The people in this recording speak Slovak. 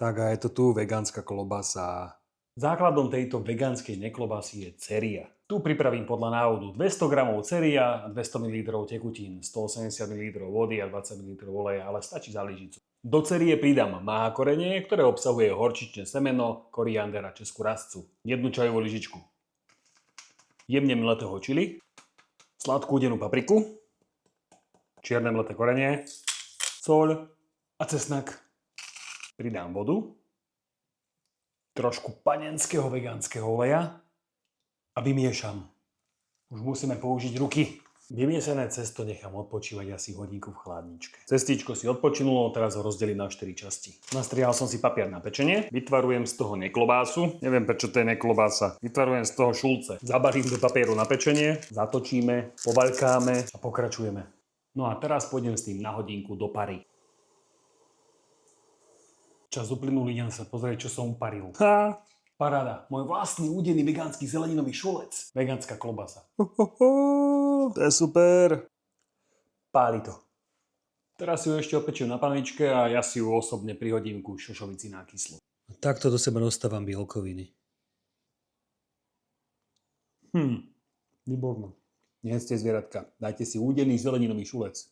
Tak a je to tu vegánska klobasa. Základom tejto vegánskej neklobasy je ceria. Tu pripravím podľa návodu 200 g ceria a 200 ml tekutín, 180 ml vody a 20 ml oleja, ale stačí za lyžicu. Do cerie pridám máha korenie, ktoré obsahuje horčičné semeno, koriander a českú rastcu. 1 čajovú lyžičku jemne mletého čili, sladkú udenú papriku, čierne mleté korenie, soľ a cesnak. Pridám vodu, trošku panenského vegánskeho oleja a vymiešam. Už musíme použiť ruky. Vymiesené cesto nechám odpočívať asi hodinku v chladničke. Cestíčko si odpočinulo, teraz ho rozdelím na 4 časti. Nastrihal som si papier na pečenie, vytvarujem z toho neklobásu. Neviem, prečo to je neklobása. Vytvarujem z toho šulce. Zabalím do papieru na pečenie, zatočíme, povaľkáme a pokračujeme. No a teraz pôjdem s tým na hodinku do pary. Čas uplynul, idem sa pozrieť, čo som uparil. Paráda, môj vlastný údený vegánsky zeleninový šulec. Vegánska klobasa. To je super. Páli to. Teraz si ju ešte opečiem na panvičke a ja si ju osobne prihodím ku šošovici na kyslo. Takto do seba dostávam bielkoviny. Výborné. Nie ste zvieratka, dajte si údený zeleninový šulec.